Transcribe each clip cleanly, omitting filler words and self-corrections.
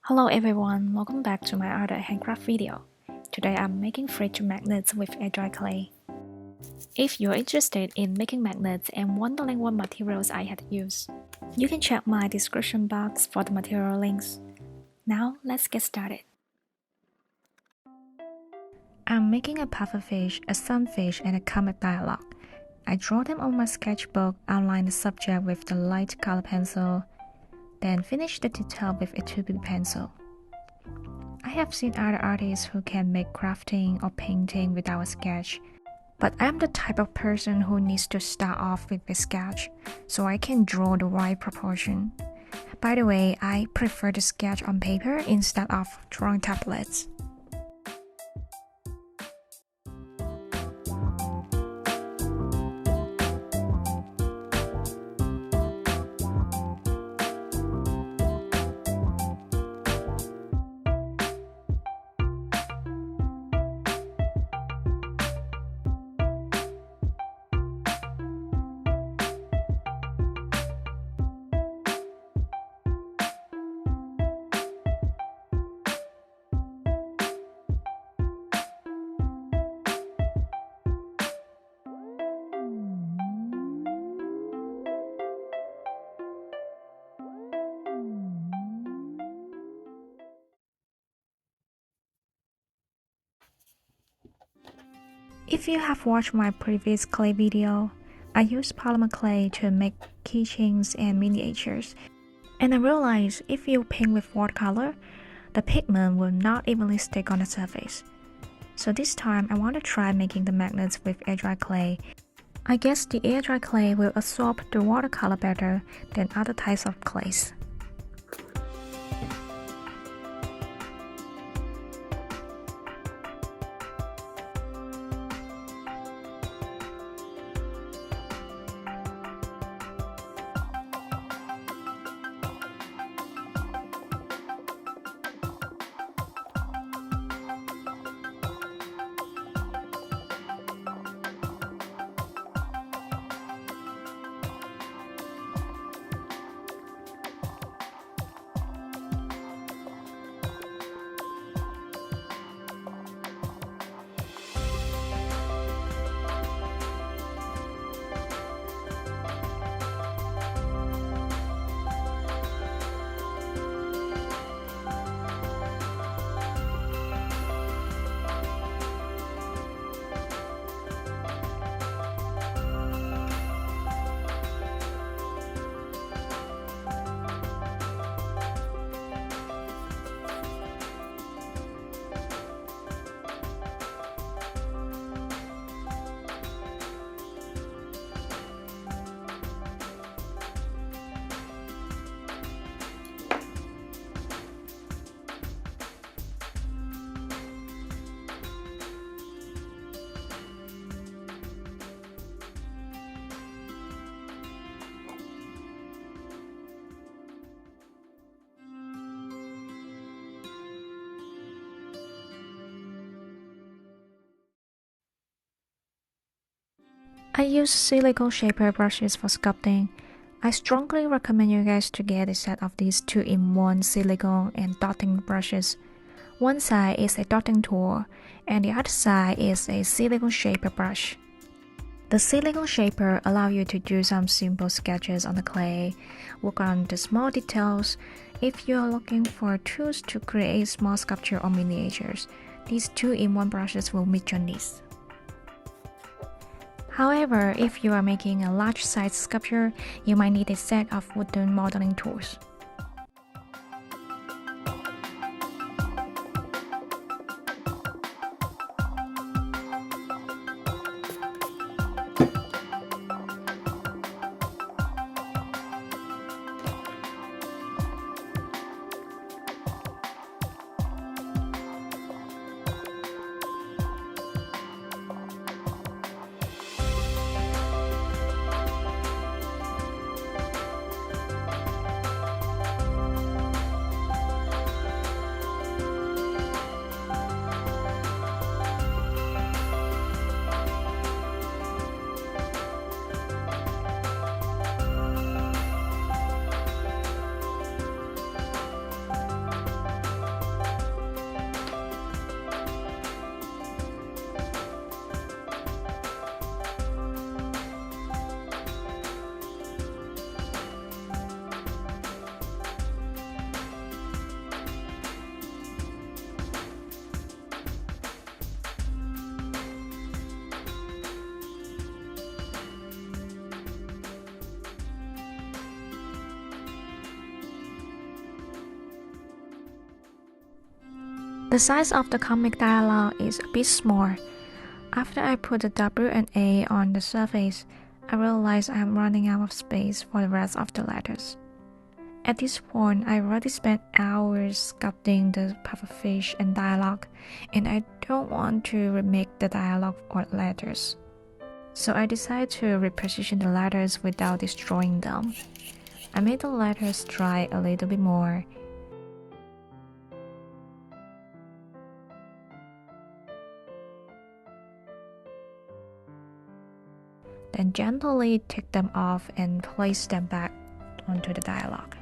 Hello everyone, welcome back to my other handcraft video. Today I'm making fridge magnets with air dry clay. If you're interested in making magnets and wondering what materials I had used, you can check my description box for the material links. Now let's get started. I'm making a pufferfish, a sunfish, and a comet dialogue. I draw them on my sketchbook, outline the subject with the light color pencil, then finish the detail with a 2B pencil. I have seen other artists who can make crafting or painting without a sketch, but I'm the type of person who needs to start off with a sketch so I can draw the right proportion. By the way, I prefer to sketch on paper instead of drawing tablets. If you have watched my previous clay video, I used polymer clay to make keychains and miniatures, and I realized if you paint with watercolor, the pigment will not evenly stick on the surface. So this time I want to try making the magnets with air dry clay. I guess the air dry clay will absorb the watercolor better than other types of clays. I use silicone shaper brushes for sculpting. I strongly recommend you guys to get a set of these 2-in-1 silicone and dotting brushes. One side is a dotting tool and the other side is a silicone shaper brush. The silicone shaper allows you to do some simple sketches on the clay, work on the small details. If you are looking for tools to create small sculpture or miniatures, these 2-in-1 brushes will meet your needs. However, if you are making a large-size sculpture, you might need a set of wooden modeling tools. The size of the comic dialogue is a bit small. After I put the W and A on the surface, I realized I am running out of space for the rest of the letters. At this point, I already spent hours sculpting the pufferfish and dialogue, and I don't want to remake the dialogue or letters. So I decided to reposition the letters without destroying them. I made the letters dry a little bit more. Then gently take them off and place them back onto the dialogue.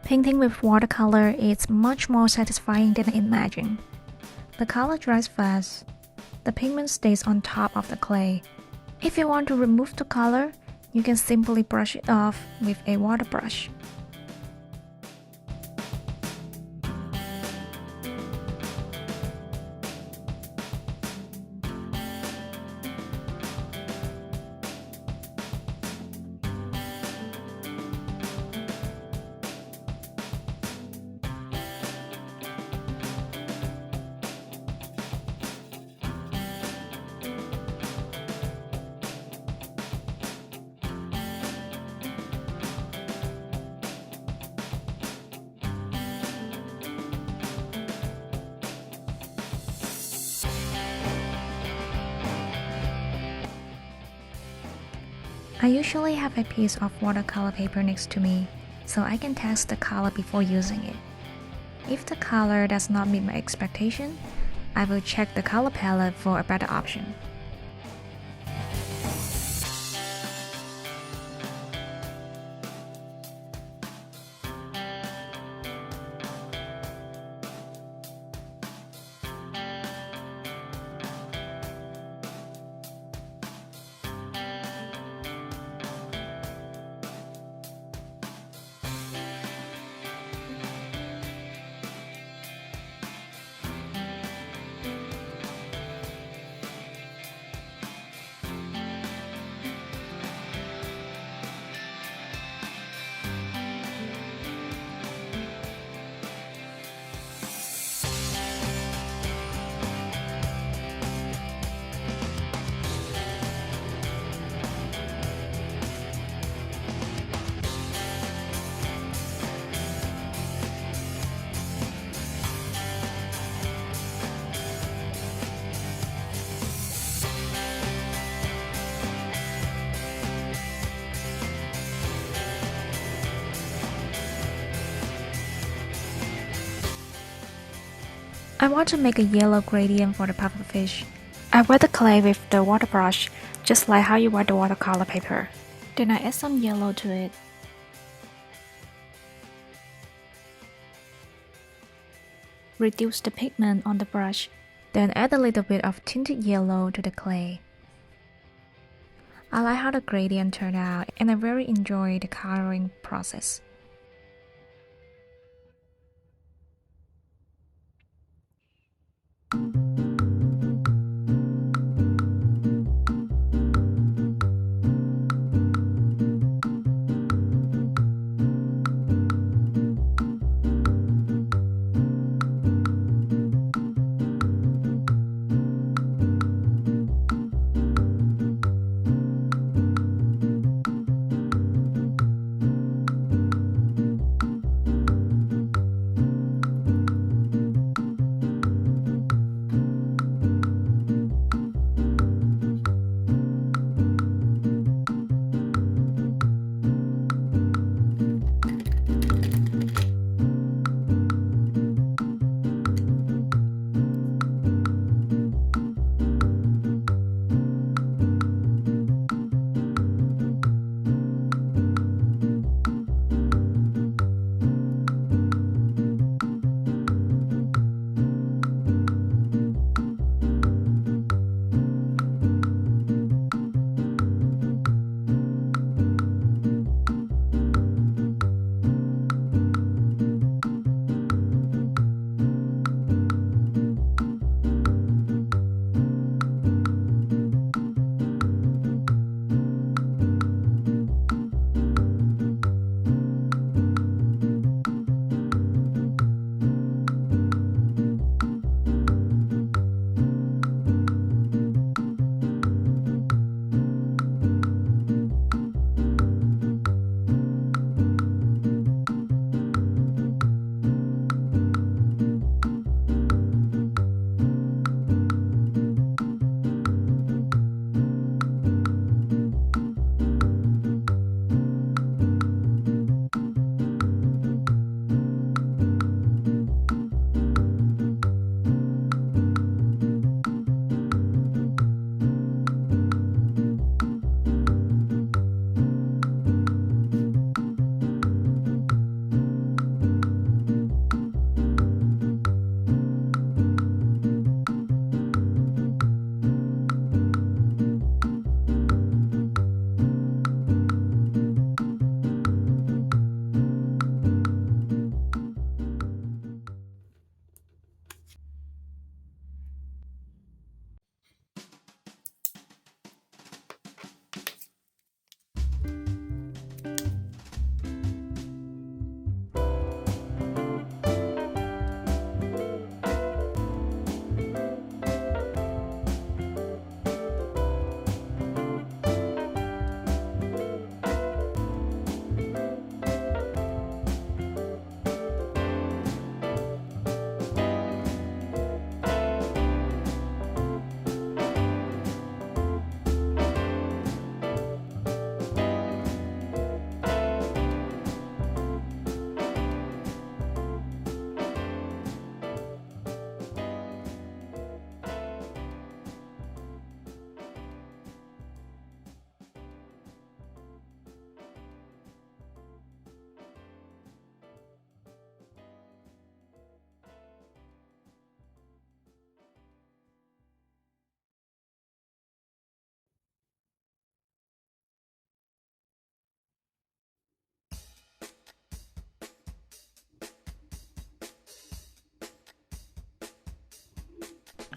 Painting with watercolor is much more satisfying than I imagined. The color dries fast. The pigment stays on top of the clay. If you want to remove the color, you can simply brush it off with a water brush. I usually have a piece of watercolor paper next to me, so I can test the color before using it. If the color does not meet my expectation, I will check the color palette for a better option. I want to make a yellow gradient for the pufferfish. I wet the clay with the water brush, just like how you wet the watercolor paper. Then I add some yellow to it. Reduce the pigment on the brush, then add a little bit of tinted yellow to the clay. I like how the gradient turned out, and I very enjoy the coloring process.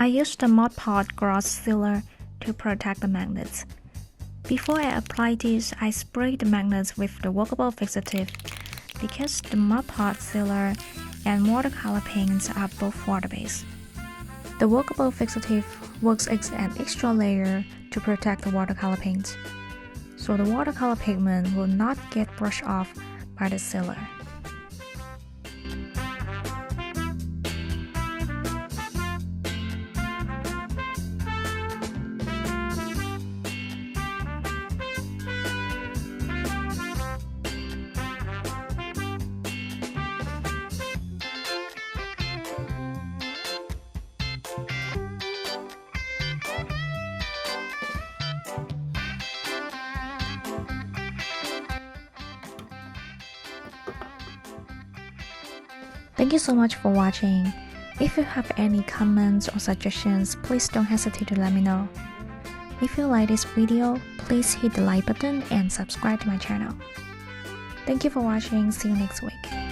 I used the Mod Podge gloss sealer to protect the magnets. Before I apply this, I spray the magnets with the workable fixative because the Mod Podge sealer and watercolor paints are both water-based. The workable fixative works as an extra layer to protect the watercolor paint, so the watercolor pigment will not get brushed off by the sealer. Thank you so much for watching. If you have any comments or suggestions, please don't hesitate to let me know. If you like this video, please hit the like button and subscribe to my channel. Thank you for watching. See you next week.